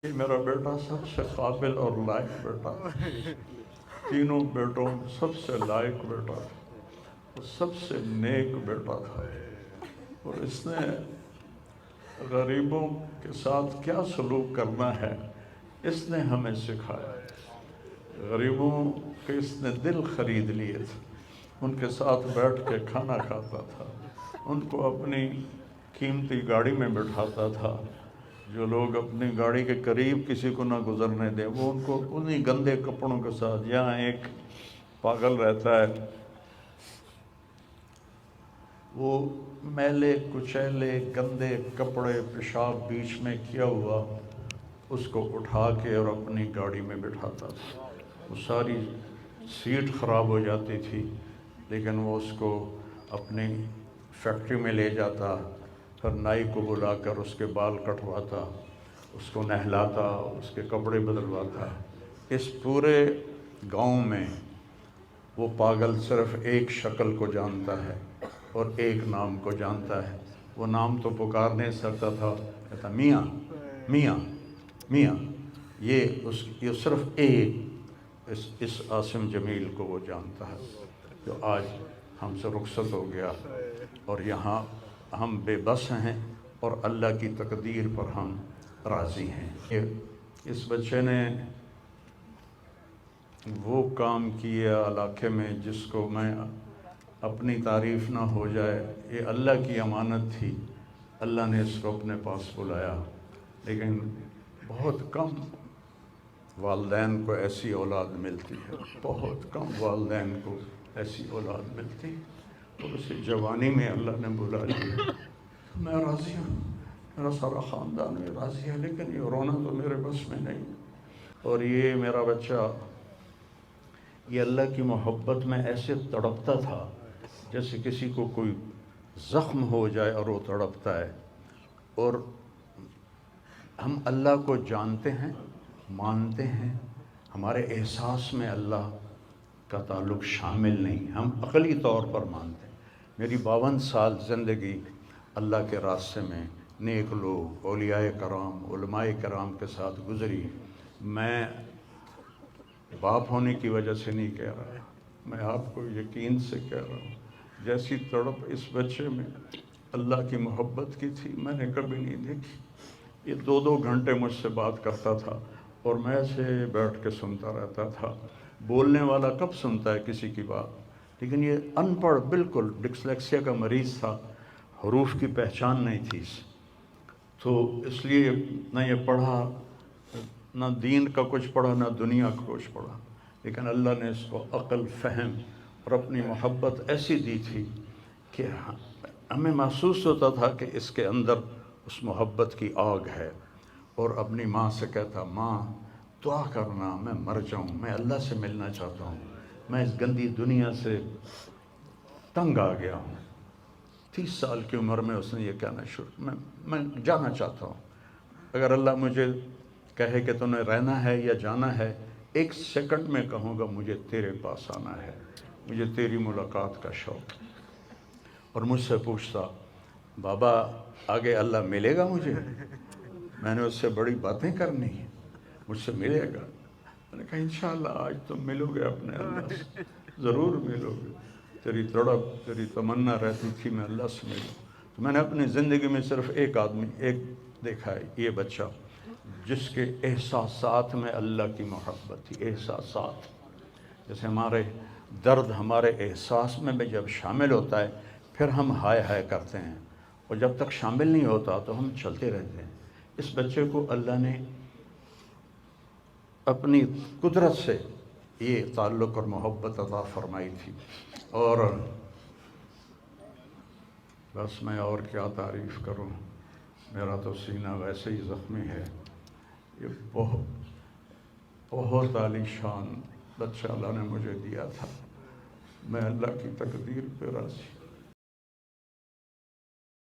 کہ میرا بیٹا سب سے قابل اور لائق بیٹا تھا، تینوں بیٹوں میں سب سے لائق بیٹا تھا، وہ سب سے نیک بیٹا تھا، اور اس نے غریبوں کے ساتھ کیا سلوک کرنا ہے اس نے ہمیں سکھایا۔ غریبوں کے اس نے دل خرید لیے تھے، ان کے ساتھ بیٹھ کے کھانا کھاتا تھا، ان کو اپنی قیمتی گاڑی میں بٹھاتا تھا۔ جو لوگ اپنی گاڑی کے قریب کسی کو نہ گزرنے دیں، وہ ان کو انہی گندے کپڑوں کے ساتھ، جہاں ایک پاگل رہتا ہے، وہ میلے کچیلے گندے کپڑے پیشاب بیچ میں کیا ہوا اس کو اٹھا کے اور اپنی گاڑی میں بٹھاتا تھا۔ وہ ساری سیٹ خراب ہو جاتی تھی، لیکن وہ اس کو اپنی فیکٹری میں لے جاتا، پھر نائی کو بلا کر اس کے بال کٹواتا، اس کو نہلاتا، اس کے کپڑے بدلواتا۔ اس پورے گاؤں میں وہ پاگل صرف ایک شکل کو جانتا ہے اور ایک نام کو جانتا ہے۔ وہ نام تو پکار نہیں سکتا تھا، کہتا میاں میاں میاں۔ یہ صرف ایک اس عاصم جمیل کو وہ جانتا ہے، جو آج ہم سے رخصت ہو گیا، اور یہاں ہم بے بس ہیں اور اللہ کی تقدیر پر ہم راضی ہیں۔ اس بچے نے وہ کام کیا علاقے میں جس کو میں اپنی تعریف نہ ہو جائے، یہ اللہ کی امانت تھی، اللہ نے اس کو اپنے پاس بلایا۔ لیکن بہت کم والدین کو ایسی اولاد ملتی ہے، بہت کم والدین کو ایسی اولاد ملتی ہے، اور اسے جوانی میں اللہ نے بلا لیا۔ میں راضی ہوں، میرا سارا خاندان میں راضی ہے، لیکن یہ رونا تو میرے بس میں نہیں۔ اور یہ میرا بچہ یہ اللہ کی محبت میں ایسے تڑپتا تھا جیسے کسی کو کوئی زخم ہو جائے اور وہ تڑپتا ہے۔ اور ہم اللہ کو جانتے ہیں، مانتے ہیں، ہمارے احساس میں اللہ کا تعلق شامل نہیں، ہم عقلی طور پر مانتے ہیں۔ میری 52 سال زندگی اللہ کے راستے میں نیک لوگ، اولیاء کرام، علماء کرام کے ساتھ گزری۔ میں باپ ہونے کی وجہ سے نہیں کہہ رہا، میں آپ کو یقین سے کہہ رہا ہوں، جیسی تڑپ اس بچے میں اللہ کی محبت کی تھی میں نے کبھی نہیں دیکھی۔ یہ 2 گھنٹے مجھ سے بات کرتا تھا اور میں ایسے بیٹھ کے سنتا رہتا تھا۔ بولنے والا کب سنتا ہے کسی کی بات، لیکن یہ ان پڑھ، بالکل ڈسلیکسیا کا مریض تھا، حروف کی پہچان نہیں تھی اسے، تو اس لیے نہ یہ پڑھا، نہ دین کا کچھ پڑھا، نہ دنیا کا کچھ پڑھا، لیکن اللہ نے اس کو عقل، فہم اور اپنی محبت ایسی دی تھی کہ ہمیں محسوس ہوتا تھا کہ اس کے اندر اس محبت کی آگ ہے۔ اور اپنی ماں سے کہتا، ماں دعا کرنا میں مر جاؤں، میں اللہ سے ملنا چاہتا ہوں، میں اس گندی دنیا سے تنگ آ گیا ہوں۔ 30 سال کی عمر میں اس نے یہ کہنا شروع، میں جانا چاہتا ہوں، اگر اللہ مجھے کہے کہ تو نے رہنا ہے یا جانا ہے، 1 سیکنڈ میں کہوں گا مجھے تیرے پاس آنا ہے، مجھے تیری ملاقات کا شوق ہے۔ اور مجھ سے پوچھتا، بابا آگے اللہ ملے گا مجھے؟ میں نے اس سے بڑی باتیں کرنی ہیں، مجھ سے ملے گا؟ میں نے کہا انشاءاللہ آج تم ملو گے اپنے اللہ سے، ضرور ملو گے، تیری تڑپ، تیری تمنا رہتی تھی میں اللہ سے ملوں۔ تو میں نے اپنی زندگی میں صرف ایک آدمی دیکھا ہے، یہ بچہ جس کے احساسات میں اللہ کی محبت تھی۔ احساسات جیسے ہمارے درد ہمارے احساس میں بھی جب شامل ہوتا ہے پھر ہم ہائے ہائے کرتے ہیں، اور جب تک شامل نہیں ہوتا تو ہم چلتے رہتے ہیں۔ اس بچے کو اللہ نے اپنی قدرت سے یہ تعلق اور محبت عطا فرمائی تھی، اور بس میں اور کیا تعریف کروں، میرا تو سینہ ویسے ہی زخمی ہے۔ یہ بہت عالی شان بچہ اللہ نے مجھے دیا تھا، میں اللہ کی تقدیر پہ راضی۔